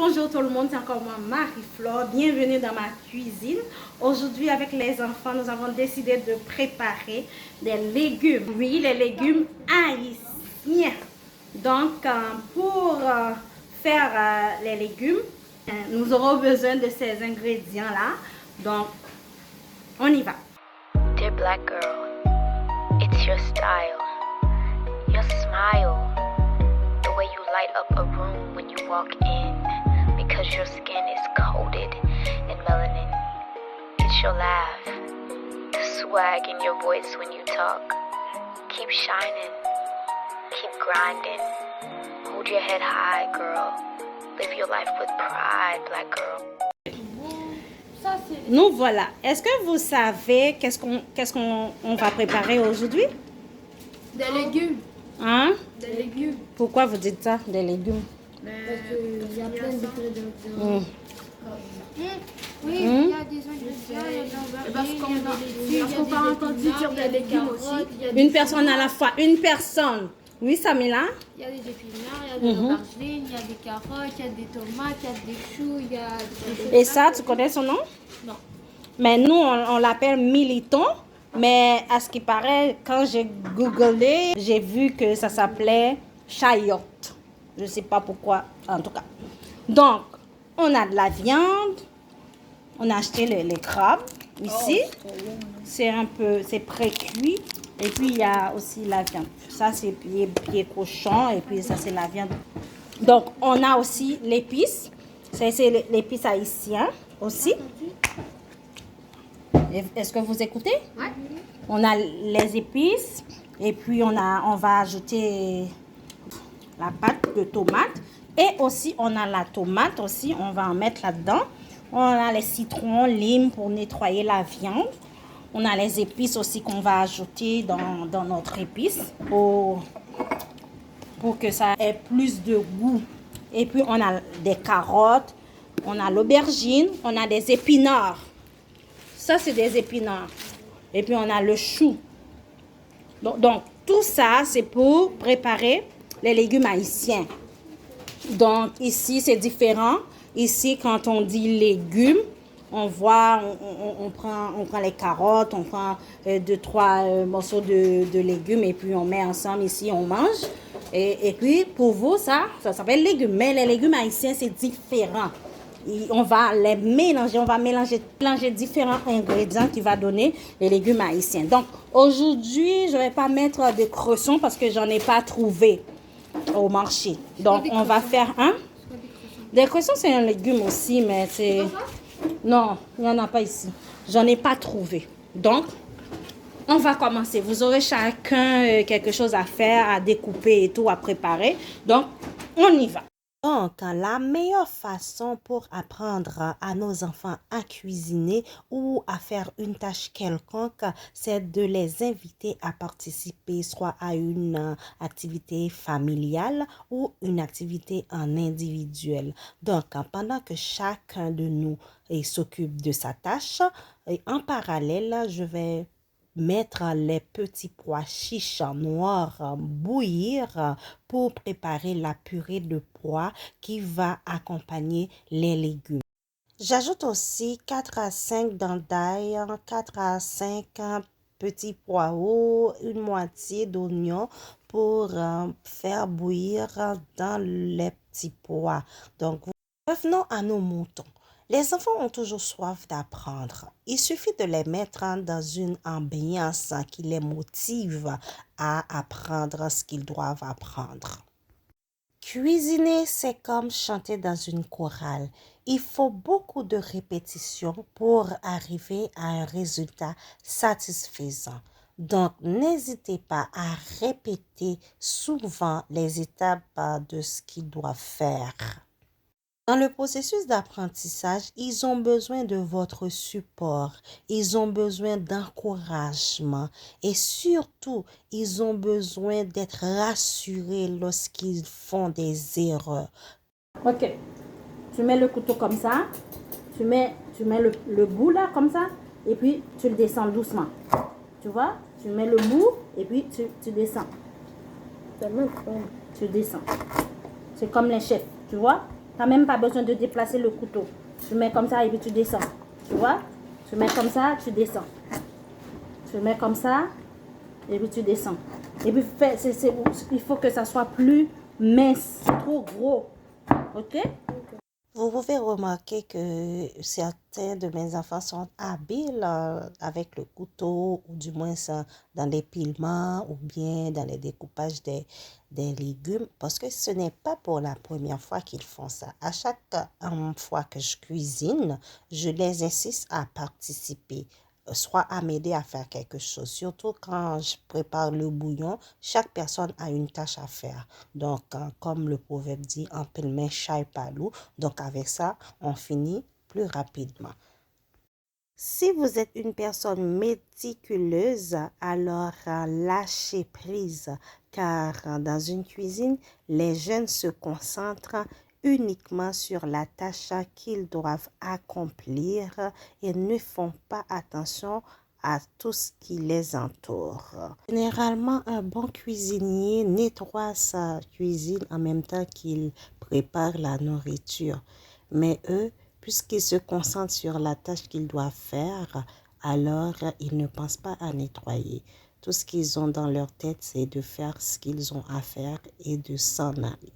Bonjour tout le monde, c'est encore moi Marie-Flore. Bienvenue dans ma cuisine. Aujourd'hui avec les enfants, nous avons décidé de préparer des légumes. Oui, les légumes haïtiens. Donc pour faire les légumes, nous aurons besoin de ces ingrédients-là. Donc on y va. Dear black girl, it's your style, your smile, the way you light up a room when you walk in, because your skin is coated in melanin. It's your laugh, the swag in your voice when you talk. Keep shining, keep grinding, hold your head high, girl. Live your life with pride, black girl. Nous voilà. Est-ce que vous savez qu'est-ce qu'on va préparer aujourd'hui? Des légumes. Hein? Des légumes. Pourquoi vous dites ça, des légumes? Parce qu'il y a plein d'ingrédients. Oui, il y a des ingrédients, il y a de l'aubergine, Parce qu'on va entendre dire des légumes aussi. Une personne à la fois. Une personne. Oui, Samila? il y a des épinards, il y a de l'aubergine, il y a des carottes, il y a des tomates, il y a des choux, il y a des... Et ça, tu connais son nom? Non. Mais nous, on l'appelle militon. Mais à ce qui paraît, quand j'ai googlé, j'ai vu que ça s'appelait chayotte. Je ne sais pas pourquoi, en tout cas. Donc, on a de la viande. On a acheté les crabes ici. C'est pré-cuit. Et puis, il y a aussi la viande. Ça, c'est pied cochon. Et puis, ça, c'est la viande. Donc, on a aussi l'épice. C'est l'épice haïtien aussi. Est-ce que vous écoutez? Ouais. On a les épices. Et puis, on va ajouter la pâte de tomate. Et aussi, on a la tomate aussi. On va en mettre là-dedans. On a les citrons, limes pour nettoyer la viande. On a les épices aussi qu'on va ajouter dans notre épice pour que ça ait plus de goût. Et puis, on a des carottes, on a l'aubergine, on a des épinards. Ça, c'est des épinards. Et puis, on a le chou. Donc tout ça, c'est pour préparer les légumes haïtiens. Donc, ici, c'est différent. Ici, quand on dit légumes, on voit, on prend les carottes, on prend 2-3 morceaux de légumes et puis on met ensemble ici, on mange. Et puis, pour vous, ça s'appelle légumes. Mais les légumes haïtiens, c'est différent. On va les mélanger, on va mélanger différents ingrédients qui va donner les légumes haïtiens. Donc, aujourd'hui, je ne vais pas mettre de cresson parce que j'en ai pas trouvé au marché. Donc, on va faire un. Des cressons, c'est un légume aussi, mais c'est... Non, il n'y en a pas ici. J'en ai pas trouvé. Donc, on va commencer. Vous aurez chacun quelque chose à faire, à découper et tout, à préparer. Donc, on y va. Donc, la meilleure façon pour apprendre à nos enfants à cuisiner ou à faire une tâche quelconque, c'est de les inviter à participer soit à une activité familiale ou une activité en individuel. Donc, pendant que chacun de nous s'occupe de sa tâche, en parallèle, je vais mettre les petits pois chiches noirs bouillir pour préparer la purée de pois qui va accompagner les légumes. J'ajoute aussi 4 à 5 dents d'ail, 4 à 5 petits poireaux, une moitié d'oignon pour faire bouillir dans les petits pois. Donc, revenons à nos moutons. Les enfants ont toujours soif d'apprendre. Il suffit de les mettre dans une ambiance qui les motive à apprendre ce qu'ils doivent apprendre. Cuisiner, c'est comme chanter dans une chorale. Il faut beaucoup de répétitions pour arriver à un résultat satisfaisant. Donc, n'hésitez pas à répéter souvent les étapes de ce qu'ils doivent faire. Dans le processus d'apprentissage, ils ont besoin de votre support, ils ont besoin d'encouragement et surtout, ils ont besoin d'être rassurés lorsqu'ils font des erreurs. Ok, tu mets le couteau comme ça, tu mets le bout là comme ça et puis tu le descends doucement. Tu vois, tu mets le bout et puis tu descends. Tu descends. C'est comme les chefs, tu vois? n'as même pas besoin de déplacer le couteau. Tu mets comme ça et puis tu descends. Tu vois? Tu mets comme ça, tu descends. Tu mets comme ça et puis tu descends. Et puis il faut que ça soit plus mince. C'est trop gros. Ok? Vous pouvez remarquer que certains de mes enfants sont habiles avec le couteau, ou du moins dans les pilements, ou bien dans les découpages des légumes, parce que ce n'est pas pour la première fois qu'ils font ça. À chaque fois que je cuisine, je les insiste à participer, soit à m'aider à faire quelque chose. Surtout quand je prépare le bouillon, chaque personne a une tâche à faire. Donc, comme le proverbe dit, en pile main, chat palou. Donc, avec ça, on finit plus rapidement. Si vous êtes une personne méticuleuse, alors lâchez prise, car dans une cuisine, les jeunes se concentrent uniquement sur la tâche qu'ils doivent accomplir et ne font pas attention à tout ce qui les entoure. Généralement, un bon cuisinier nettoie sa cuisine en même temps qu'il prépare la nourriture. Mais eux, puisqu'ils se concentrent sur la tâche qu'ils doivent faire, alors ils ne pensent pas à nettoyer. Tout ce qu'ils ont dans leur tête, c'est de faire ce qu'ils ont à faire et de s'en aller.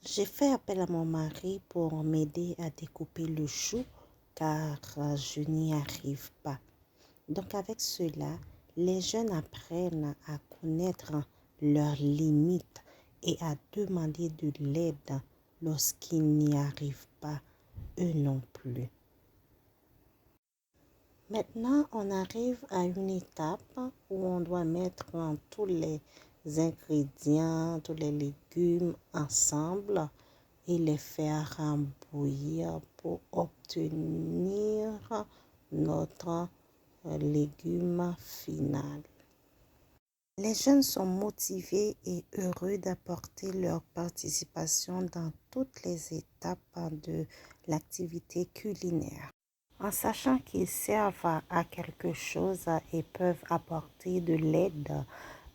J'ai fait appel à mon mari pour m'aider à découper le chou car je n'y arrive pas. Donc avec cela, les jeunes apprennent à connaître leurs limites et à demander de l'aide lorsqu'ils n'y arrivent pas, eux non plus. Maintenant, on arrive à une étape où on doit mettre tous les ingrédients, tous les légumes ensemble et les faire bouillir pour obtenir notre légume final. Les jeunes sont motivés et heureux d'apporter leur participation dans toutes les étapes de l'activité culinaire. En sachant qu'ils servent à quelque chose et peuvent apporter de l'aide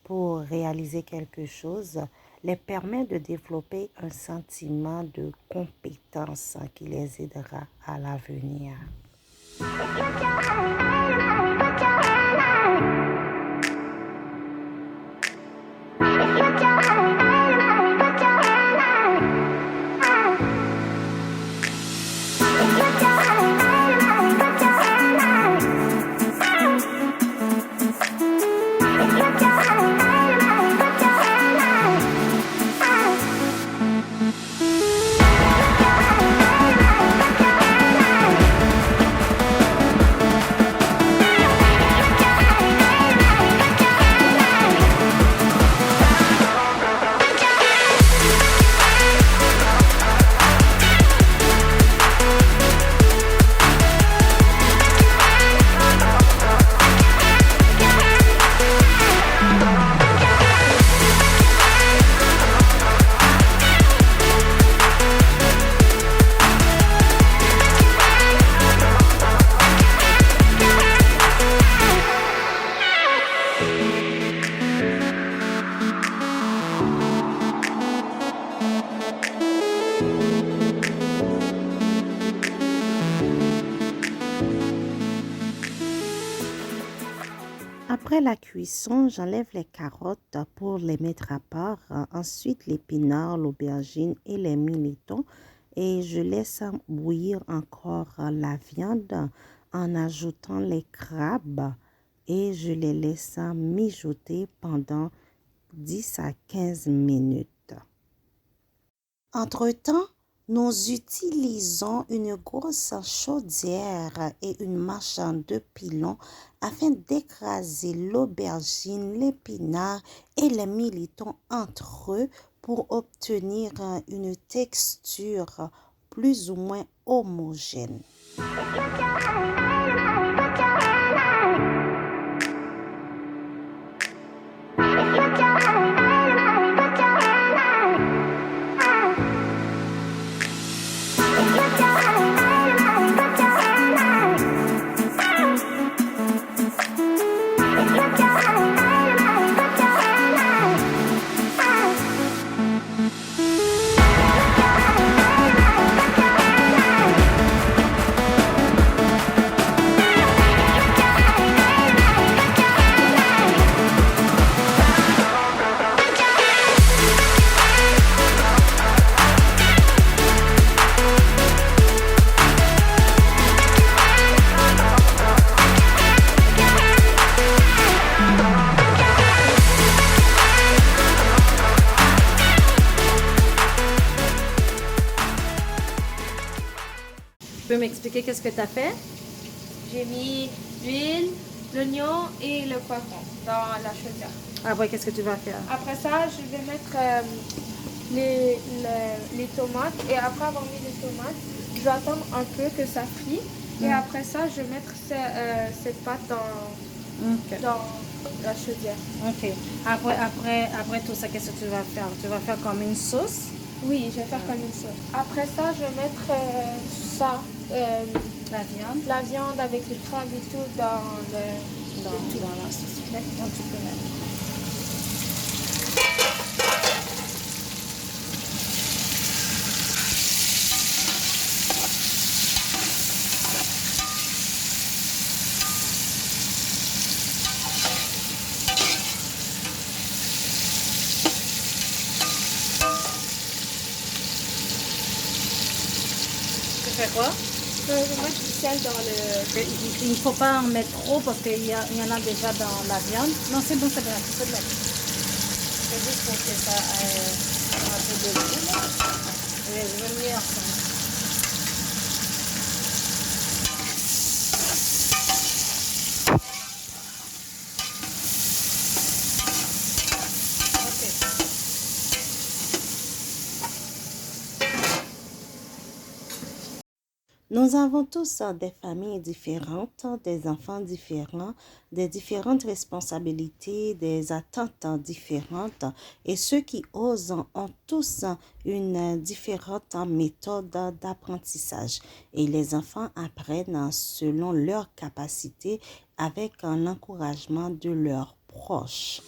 pour réaliser quelque chose, les permet de développer un sentiment de compétence qui les aidera à l'avenir. Après la cuisson, j'enlève les carottes pour les mettre à part. Ensuite, l'épinard, l'aubergine et les milletons. Et je laisse bouillir encore la viande en ajoutant les crabes et je les laisse mijoter pendant 10 à 15 minutes. Entre-temps, nous utilisons une grosse chaudière et une mâche de pilon afin d'écraser l'aubergine, l'épinard et les milletons entre eux pour obtenir une texture plus ou moins homogène. Tu peux m'expliquer qu'est-ce que tu as fait? J'ai mis l'huile, l'oignon et le poivron dans la chaudière. Après, qu'est-ce que tu vas faire? Après ça, je vais mettre les tomates. Et après avoir mis les tomates, je vais attendre un peu que ça frit. Et après ça, je vais mettre cette pâte dans la chaudière. Ok. Après tout ça, qu'est-ce que tu vas faire? Tu vas faire comme une sauce? Oui, je vais faire comme une sauce. Après ça, je vais mettre la viande avec le crabe et tout dans Dans la sauce. Donc, tu peux mettre. Tu fais quoi? Je vais mettre du sel dans le... Il ne faut pas en mettre trop parce qu'il y en a déjà dans la viande. Non, c'est bon, c'est bon. Tu peux le mettre. C'est juste pour que ça ait un peu de goût. Je vais le mettre ensemble. Nous avons tous des familles différentes, des enfants différents, des différentes responsabilités, des attentes différentes et ceux qui osent ont tous une différente méthode d'apprentissage et les enfants apprennent selon leurs capacités avec l'encouragement de leurs proches.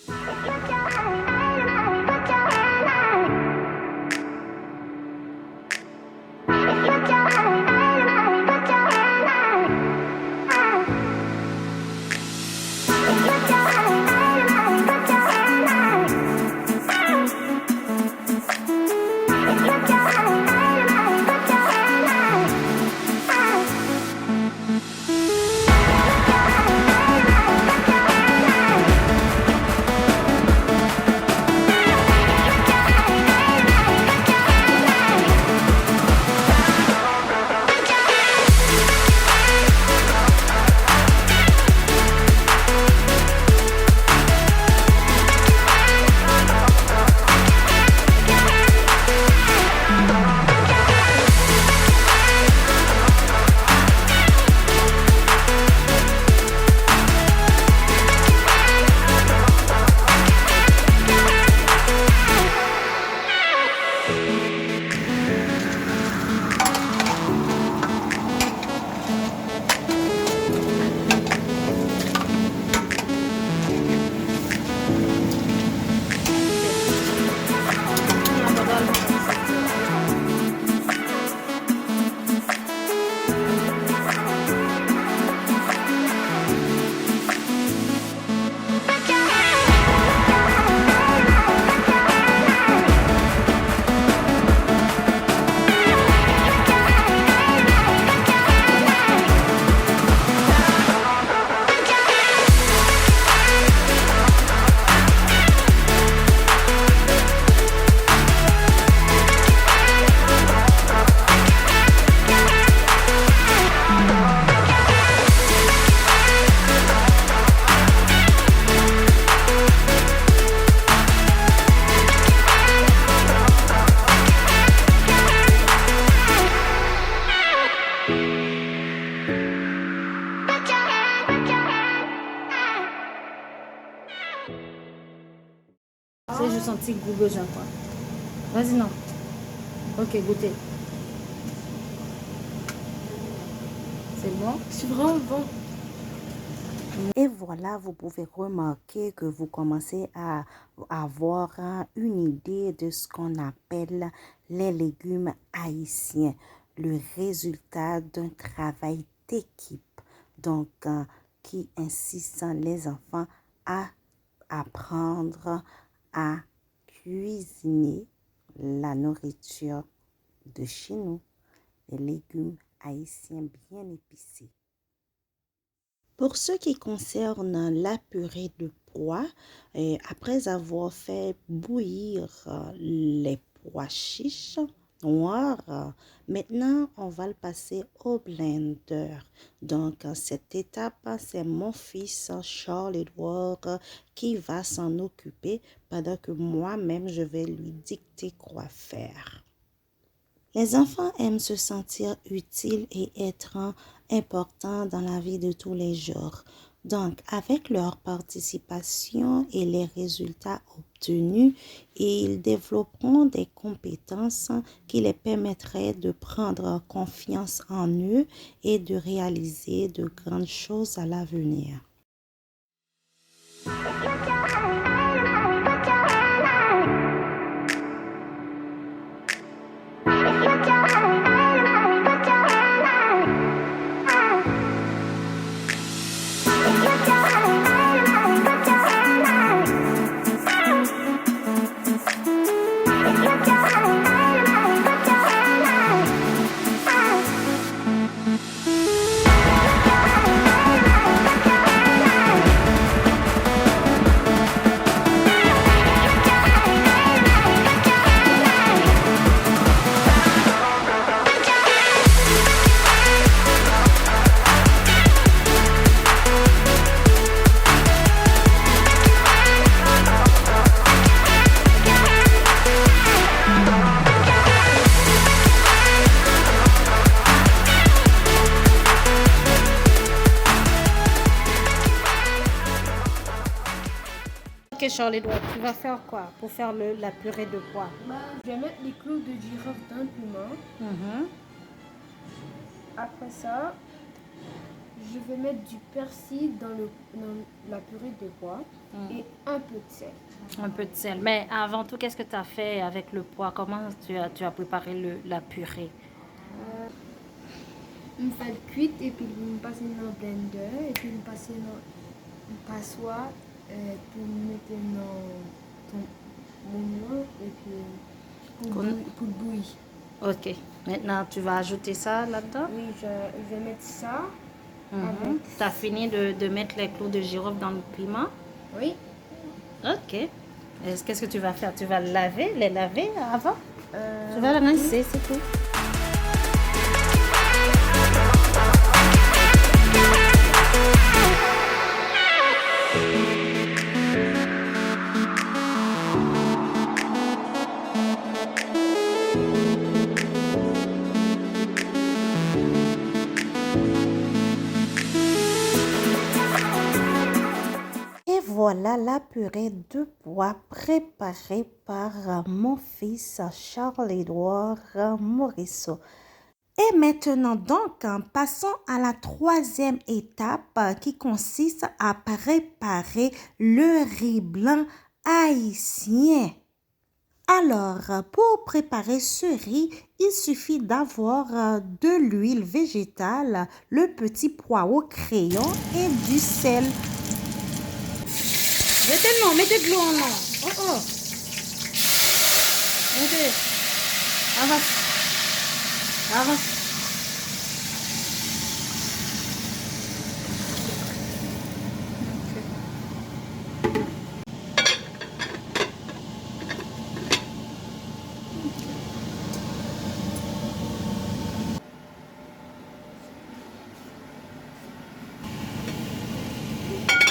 petit goût déjà quoi. Vas-y, non. Ok, goûtez. C'est bon? C'est vraiment bon. Et voilà, vous pouvez remarquer que vous commencez à avoir une idée de ce qu'on appelle les légumes haïtiens, le résultat d'un travail d'équipe, donc qui insiste les enfants à apprendre à cuisiner la nourriture de chez nous, les légumes haïtiens bien épicés. Pour ce qui concerne la purée de pois, après avoir fait bouillir les pois chiches noirs, maintenant on va le passer au blender. Donc cette étape, c'est mon fils Charles-Édouard qui va s'en occuper pendant que moi-même je vais lui dicter quoi faire. Les enfants aiment se sentir utiles et être importants dans la vie de tous les jours. Donc, avec leur participation et les résultats obtenus, ils développeront des compétences qui les permettraient de prendre confiance en eux et de réaliser de grandes choses à l'avenir. Ok, Charles-Édouard, tu vas faire quoi pour faire la purée de pois? Je vais mettre les clous de girofle dans le piment. Après ça, je vais mettre du persil dans la purée de pois et un peu de sel. Un peu de sel. Mais avant tout, qu'est-ce que tu as fait avec le pois? Comment tu as préparé la purée? Je me fais le cuite et puis je me passe dans le blender et puis je me passe dans une passoire pour mettre dans mon oignon et puis pour le bouillir. Ok. Maintenant, tu vas ajouter ça là-dedans? Oui, je vais mettre ça. Tu as fini de mettre les clous de girofle dans le piment? Oui. Ok. Qu'est-ce que tu vas faire? Tu vas les laver avant? Tu vas les rincer, c'est tout. Voilà la purée de pois préparée par mon fils Charles-Édouard Morisseau. Et maintenant donc, passons à la troisième étape qui consiste à préparer le riz blanc haïtien. Alors, pour préparer ce riz, il suffit d'avoir de l'huile végétale, le petit poireau crayon et du sel. Mettez de l'eau en eau. Oh. Mettez. Avance.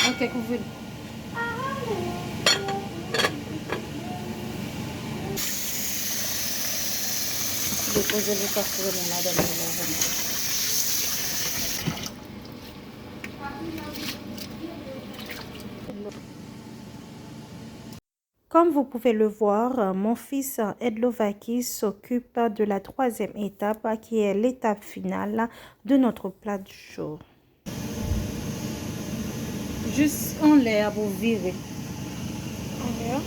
Ok, couvrez-le. Déposez le casserole là dans le Comme vous pouvez le voir, mon fils Edlovaki s'occupe de la troisième étape qui est l'étape finale de notre plat du jour. Juste en l'air, vous virer. En l'air.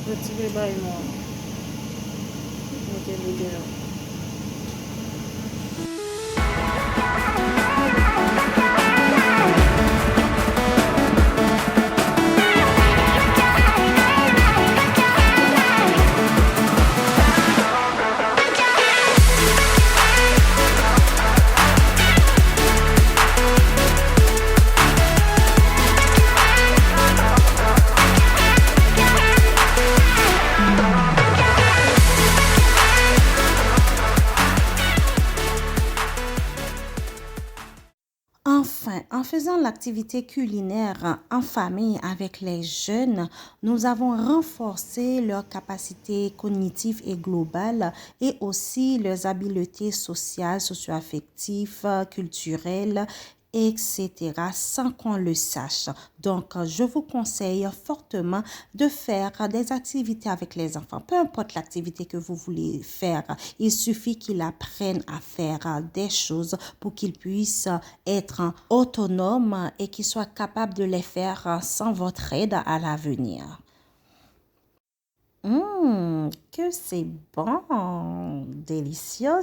Retirez bas et moi. Mettez-le dedans. Enfin, en faisant l'activité culinaire en famille avec les jeunes, nous avons renforcé leurs capacités cognitives et globales et aussi leurs habiletés sociales, socio-affectives, culturelles, etc., sans qu'on le sache. Donc, je vous conseille fortement de faire des activités avec les enfants. Peu importe l'activité que vous voulez faire, il suffit qu'ils apprennent à faire des choses pour qu'ils puissent être autonomes et qu'ils soient capables de les faire sans votre aide à l'avenir. Que c'est bon, délicieux.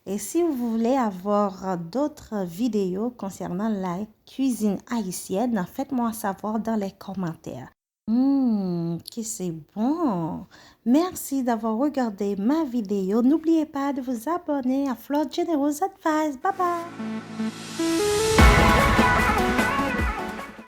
Et si vous voulez avoir d'autres vidéos concernant la cuisine haïtienne, faites-moi savoir dans les commentaires. Que c'est bon. Merci d'avoir regardé ma vidéo. N'oubliez pas de vous abonner à Flotte Generous Advice. Bye bye.